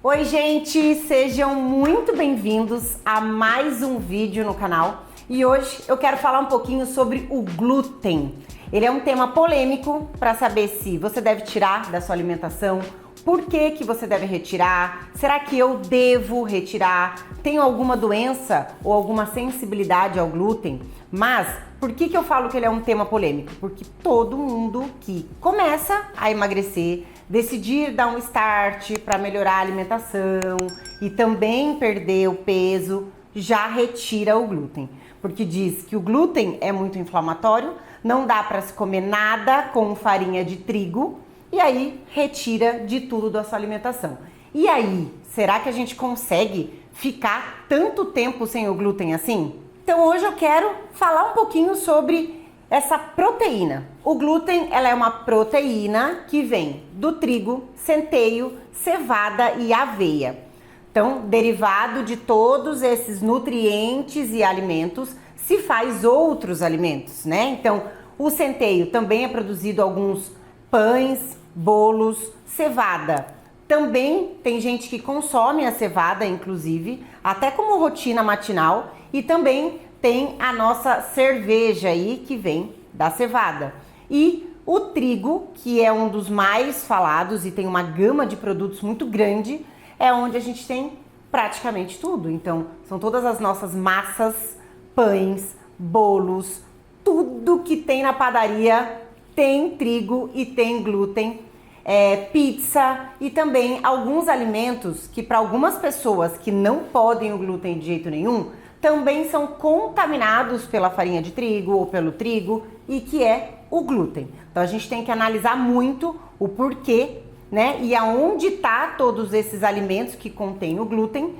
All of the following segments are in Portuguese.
Oi, gente! Sejam muito bem-vindos a mais um vídeo no canal. E hoje eu quero falar um pouquinho sobre o glúten. Ele é um tema polêmico para saber se você deve tirar da sua alimentação, por que que você deve retirar, será que eu devo retirar, tenho alguma doença ou alguma sensibilidade ao glúten? Mas por que que eu falo que ele é um tema polêmico? Porque todo mundo que começa a emagrecer, decidir dar um start para melhorar a alimentação e também perder o peso, já retira o glúten. Porque diz que o glúten é muito inflamatório, não dá para se comer nada com farinha de trigo e aí retira de tudo da sua alimentação. E aí, será que a gente consegue ficar tanto tempo sem o glúten assim? Então hoje eu quero falar um pouquinho sobre essa proteína. O glúten, ela é uma proteína que vem do trigo, centeio, cevada e aveia. Então, derivado de todos esses nutrientes e alimentos, se faz outros alimentos, né? Então, o centeio também é produzido alguns pães, bolos, cevada. Também tem gente que consome a cevada, inclusive, até como rotina matinal, e também tem a nossa cerveja aí, que vem da cevada. E o trigo, que é um dos mais falados e tem uma gama de produtos muito grande, é onde a gente tem praticamente tudo. Então, são todas as nossas massas, pães, bolos, tudo que tem na padaria tem trigo e tem glúten. Pizza e também alguns alimentos que para algumas pessoas que não podem o glúten de jeito nenhum, também são contaminados pela farinha de trigo ou pelo trigo e que é o glúten. Então a gente tem que analisar muito o porquê, né? E aonde tá todos esses alimentos que contêm o glúten.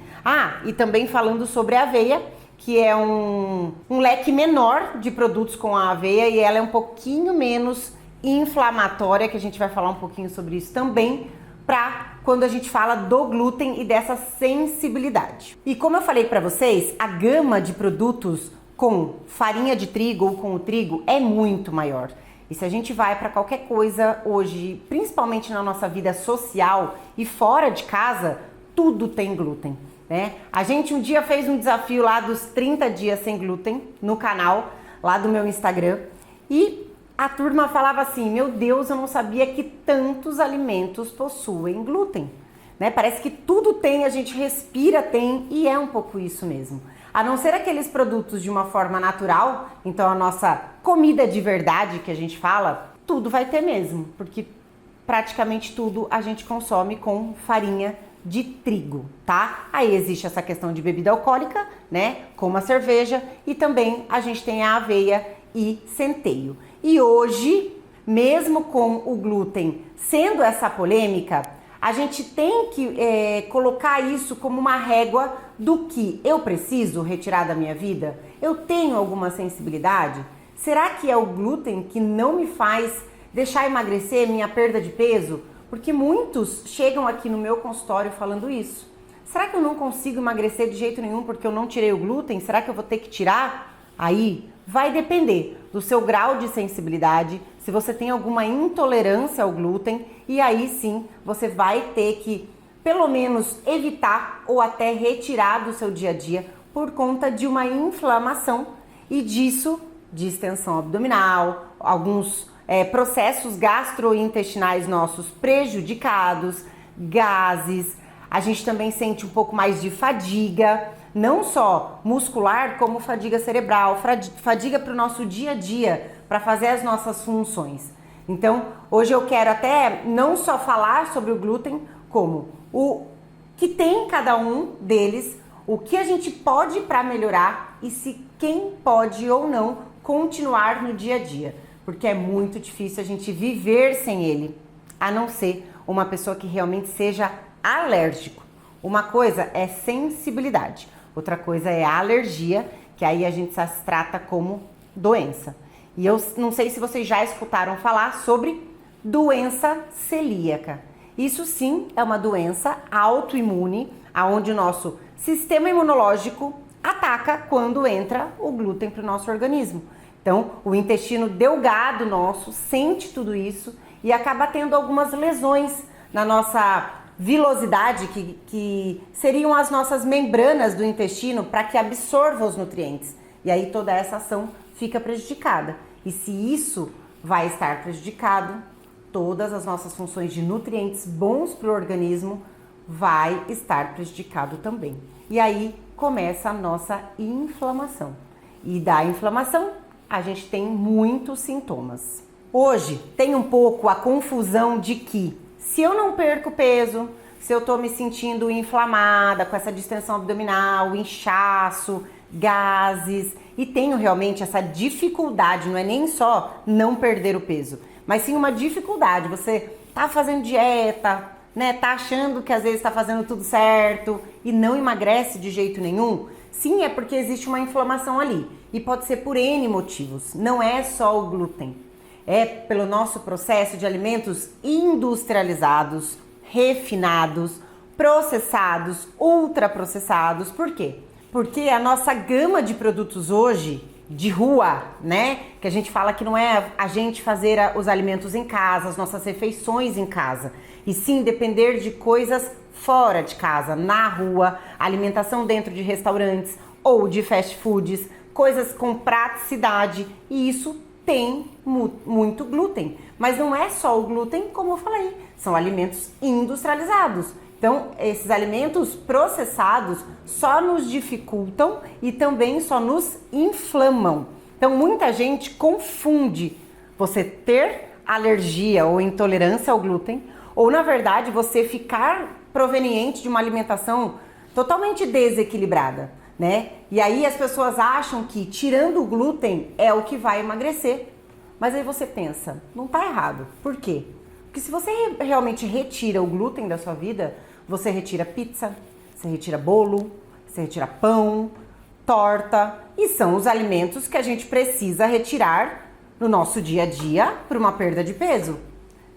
E também falando sobre a aveia, que é um leque menor de produtos com a aveia e ela é um pouquinho menos inflamatória, que a gente vai falar um pouquinho sobre isso também, para quando a gente fala do glúten e dessa sensibilidade. E como eu falei para vocês, a gama de produtos com farinha de trigo ou com o trigo é muito maior. E se a gente vai para qualquer coisa hoje, principalmente na nossa vida social e fora de casa, tudo tem glúten, né? A gente um dia fez um desafio lá dos 30 dias sem glúten no canal, lá do meu Instagram, e a turma falava assim, meu Deus, eu não sabia que tantos alimentos possuem glúten, né? Parece que tudo tem, a gente respira tem, e é um pouco isso mesmo. A não ser aqueles produtos de uma forma natural, então a nossa comida de verdade que a gente fala, tudo vai ter mesmo, porque praticamente tudo a gente consome com farinha de trigo, tá? Aí existe essa questão de bebida alcoólica, né? Como a cerveja, e também a gente tem a aveia e centeio. E hoje, mesmo com o glúten sendo essa polêmica, a gente tem que colocar isso como uma régua do que eu preciso retirar da minha vida? Eu tenho alguma sensibilidade? Será que é o glúten que não me faz deixar emagrecer minha perda de peso? Porque muitos chegam aqui no meu consultório falando isso. Será que eu não consigo emagrecer de jeito nenhum porque eu não tirei o glúten? Será que eu vou ter que tirar? Aí vai depender do seu grau de sensibilidade, se você tem alguma intolerância ao glúten, e aí sim você vai ter que pelo menos evitar ou até retirar do seu dia a dia por conta de uma inflamação e disso, de extensão abdominal, alguns processos gastrointestinais nossos prejudicados, gases, a gente também sente um pouco mais de fadiga, não só muscular, como fadiga cerebral, fadiga para o nosso dia a dia, para fazer as nossas funções. Então, hoje eu quero até não só falar sobre o glúten, como o que tem cada um deles, o que a gente pode para melhorar e se quem pode ou não continuar no dia a dia, porque é muito difícil a gente viver sem ele, a não ser uma pessoa que realmente seja alérgico. Uma coisa é sensibilidade, outra coisa é a alergia, que aí a gente se trata como doença. E eu não sei se vocês já escutaram falar sobre doença celíaca. Isso sim é uma doença autoimune, onde o nosso sistema imunológico ataca quando entra o glúten para o nosso organismo. Então, o intestino delgado nosso sente tudo isso e acaba tendo algumas lesões na nossa vilosidade, que seriam as nossas membranas do intestino para que absorva os nutrientes. E aí toda essa ação fica prejudicada. E se isso vai estar prejudicado, todas as nossas funções de nutrientes bons para o organismo vai estar prejudicado também. E aí começa a nossa inflamação. E da inflamação a gente tem muitos sintomas. Hoje tem um pouco a confusão de que se eu não perco peso, se eu tô me sentindo inflamada, com essa distensão abdominal, inchaço, gases, e tenho realmente essa dificuldade, não é nem só não perder o peso, mas sim uma dificuldade. Você tá fazendo dieta, né? Tá achando que às vezes tá fazendo tudo certo e não emagrece de jeito nenhum. Sim, é porque existe uma inflamação ali. E pode ser por N motivos. Não é só o glúten. É pelo nosso processo de alimentos industrializados, refinados, processados, ultraprocessados. Por quê? Porque a nossa gama de produtos hoje, de rua, né? Que a gente fala que não é a gente fazer os alimentos em casa, as nossas refeições em casa, e sim depender de coisas fora de casa, na rua, alimentação dentro de restaurantes ou de fast foods, coisas com praticidade, e isso tem muito glúten. Mas não é só o glúten, como eu falei, são alimentos industrializados. Então, esses alimentos processados só nos dificultam e também só nos inflamam. Então, muita gente confunde você ter alergia ou intolerância ao glúten, ou na verdade você ficar proveniente de uma alimentação totalmente desequilibrada, né? E aí as pessoas acham que tirando o glúten é o que vai emagrecer. Mas aí você pensa, não tá errado. Por quê? Porque se você realmente retira o glúten da sua vida, você retira pizza, você retira bolo, você retira pão, torta, e são os alimentos que a gente precisa retirar no nosso dia a dia para uma perda de peso,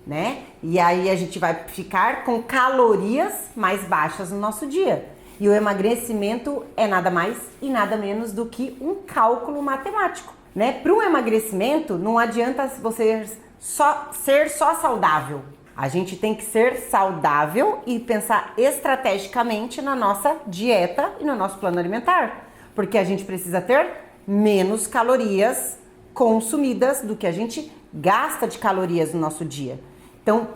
né? E aí a gente vai ficar com calorias mais baixas no nosso dia. E o emagrecimento é nada mais e nada menos do que um cálculo matemático, né? Para um emagrecimento não adianta você ser só saudável. A gente tem que ser saudável e pensar estrategicamente na nossa dieta e no nosso plano alimentar, porque a gente precisa ter menos calorias consumidas do que a gente gasta de calorias no nosso dia. Então,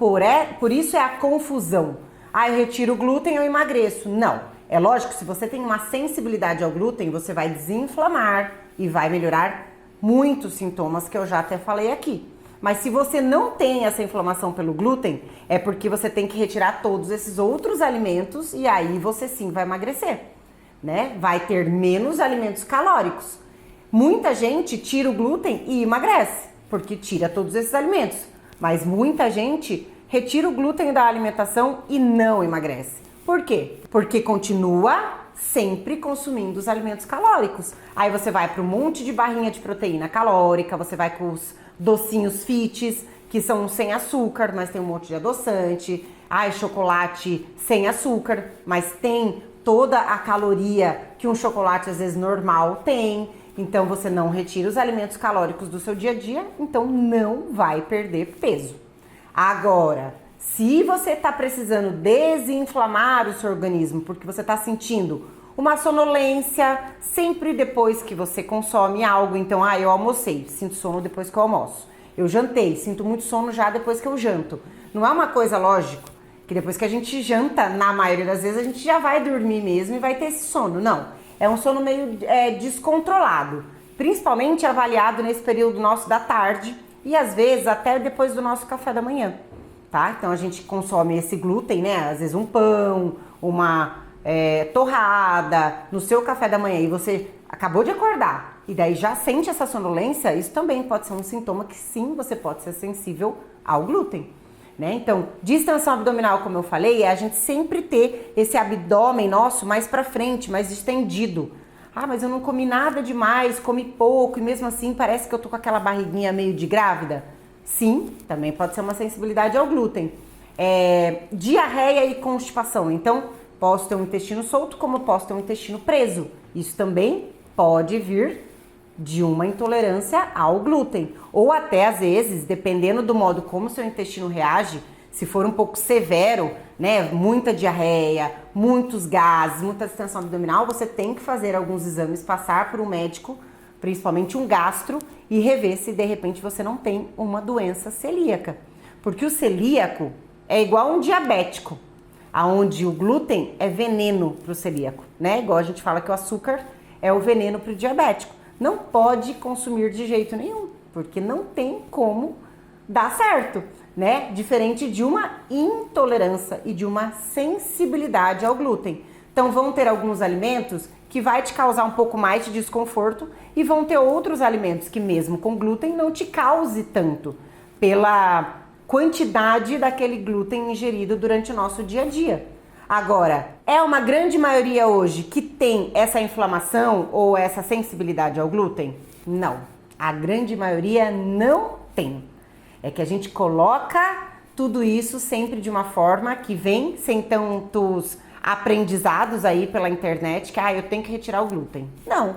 por isso é a confusão. Ah, eu retiro o glúten, eu emagreço. Não. É lógico, se você tem uma sensibilidade ao glúten, você vai desinflamar e vai melhorar muitos sintomas que eu já até falei aqui. Mas se você não tem essa inflamação pelo glúten, é porque você tem que retirar todos esses outros alimentos e aí você sim vai emagrecer, né? Vai ter menos alimentos calóricos. Muita gente tira o glúten e emagrece, porque tira todos esses alimentos. Mas muita gente retira o glúten da alimentação e não emagrece. Por quê? Porque continua sempre consumindo os alimentos calóricos. Aí você vai para um monte de barrinha de proteína calórica, você vai com os docinhos fits, que são sem açúcar, mas tem um monte de adoçante. Ah, chocolate sem açúcar, mas tem toda a caloria que um chocolate às vezes normal tem. Então você não retira os alimentos calóricos do seu dia a dia, então não vai perder peso. Agora, se você está precisando desinflamar o seu organismo, porque você está sentindo uma sonolência sempre depois que você consome algo, então, eu almocei, sinto sono depois que eu almoço. Eu jantei, sinto muito sono já depois que eu janto. Não é uma coisa lógica que depois que a gente janta, na maioria das vezes, a gente já vai dormir mesmo e vai ter esse sono. Não, é um sono meio descontrolado, principalmente avaliado nesse período nosso da tarde e às vezes até depois do nosso café da manhã. Tá? Então a gente consome esse glúten, né? Às vezes um pão, uma torrada no seu café da manhã e você acabou de acordar e daí já sente essa sonolência, isso também pode ser um sintoma que sim, você pode ser sensível ao glúten, né? Então, distensão abdominal, como eu falei, é a gente sempre ter esse abdômen nosso mais pra frente, mais distendido. Ah, mas eu não comi nada demais, comi pouco e mesmo assim parece que eu tô com aquela barriguinha meio de grávida. Sim, também pode ser uma sensibilidade ao glúten. Diarreia e constipação. Então, posso ter um intestino solto, como posso ter um intestino preso. Isso também pode vir de uma intolerância ao glúten. Ou até, às vezes, dependendo do modo como seu intestino reage, Se for um pouco severo, né, muita diarreia, muitos gases, muita distensão abdominal, você tem que fazer alguns exames, passar por um médico, principalmente um gastro, e rever se de repente você não tem uma doença celíaca. Porque o celíaco é igual um diabético, aonde o glúten é veneno para o celíaco, né? Igual a gente fala que o açúcar é o veneno para o diabético. Não pode consumir de jeito nenhum, porque não tem como dar certo, né? Diferente de uma intolerância e de uma sensibilidade ao glúten. Então vão ter alguns alimentos que vai te causar um pouco mais de desconforto e vão ter outros alimentos que mesmo com glúten não te cause tanto pela quantidade daquele glúten ingerido durante o nosso dia a dia. Agora, é uma grande maioria hoje que tem essa inflamação ou essa sensibilidade ao glúten? Não, a grande maioria não tem. É que a gente coloca tudo isso sempre de uma forma que vem sem tantos aprendizados aí pela internet que eu tenho que retirar o glúten. Não,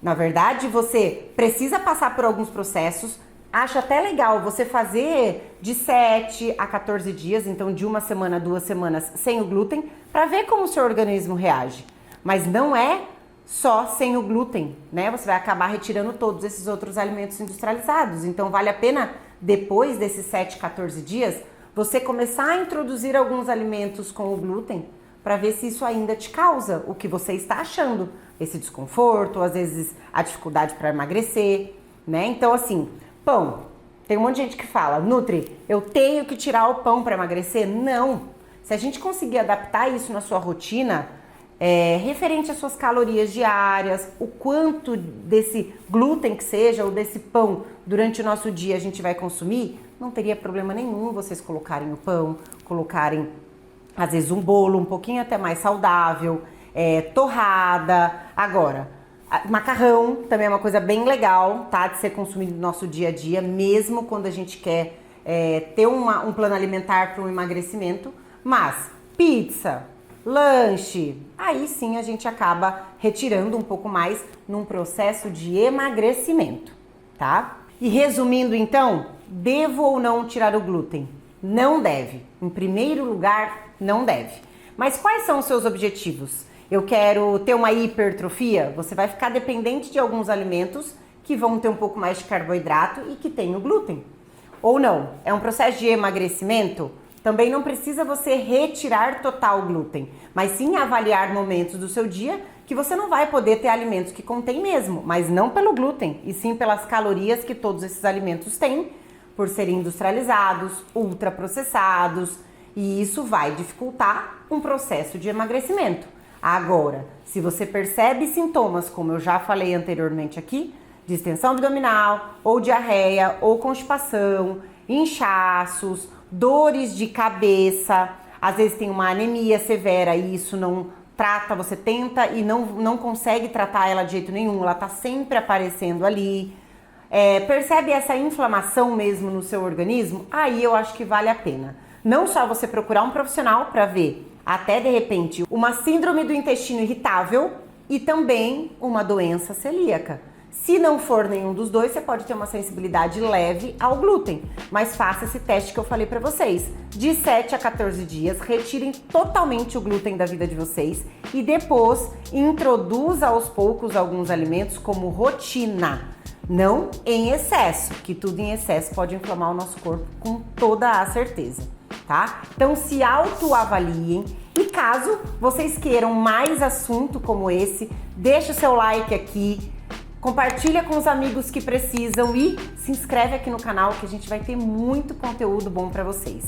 na verdade você precisa passar por alguns processos. Acho até legal você fazer de 7 a 14 dias, então de 1 semana, 2 semanas sem o glúten, para ver como o seu organismo reage. Mas não é só sem o glúten, né? Você vai acabar retirando todos esses outros alimentos industrializados. Então vale a pena, depois desses 7, 14 dias, você começar a introduzir alguns alimentos com o glúten para ver se isso ainda te causa o que você está achando. Esse desconforto, às vezes a dificuldade para emagrecer, né? Então assim, pão. Tem um monte de gente que fala, Nutri, eu tenho que tirar o pão para emagrecer? Não. Se a gente conseguir adaptar isso na sua rotina, referente às suas calorias diárias, o quanto desse glúten que seja, ou desse pão, durante o nosso dia a gente vai consumir, não teria problema nenhum vocês colocarem o pão, colocarem, às vezes, um bolo um pouquinho até mais saudável, torrada. Agora, macarrão também é uma coisa bem legal, tá? De ser consumido no nosso dia a dia, mesmo quando a gente quer ter um plano alimentar para um emagrecimento. Mas pizza, lanche, aí sim a gente acaba retirando um pouco mais num processo de emagrecimento, tá? E resumindo então, devo ou não tirar o glúten? Não deve. Em primeiro lugar, não deve. Mas quais são os seus objetivos? Eu quero ter uma hipertrofia? Você vai ficar dependente de alguns alimentos que vão ter um pouco mais de carboidrato e que tem o glúten. Ou não? É um processo de emagrecimento? Também não precisa você retirar total o glúten, mas sim avaliar momentos do seu dia que você não vai poder ter alimentos que contém mesmo, mas não pelo glúten, e sim pelas calorias que todos esses alimentos têm, por serem industrializados, ultraprocessados, e isso vai dificultar um processo de emagrecimento. Agora, se você percebe sintomas, como eu já falei anteriormente aqui, distensão abdominal, ou diarreia, ou constipação, inchaços, dores de cabeça, às vezes tem uma anemia severa e isso não trata, você tenta e não consegue tratar ela de jeito nenhum, ela tá sempre aparecendo ali. Percebe essa inflamação mesmo no seu organismo? Aí eu acho que vale a pena. Não só você procurar um profissional para ver até de repente uma síndrome do intestino irritável e também uma doença celíaca. Se não for nenhum dos dois, você pode ter uma sensibilidade leve ao glúten, mas faça esse teste que eu falei para vocês. De 7 a 14 dias, retirem totalmente o glúten da vida de vocês e depois introduza aos poucos alguns alimentos como rotina. Não em excesso, que tudo em excesso pode inflamar o nosso corpo com toda a certeza, tá? Então se autoavaliem e caso vocês queiram mais assunto como esse, deixa o seu like aqui, compartilha com os amigos que precisam e se inscreve aqui no canal que a gente vai ter muito conteúdo bom para vocês.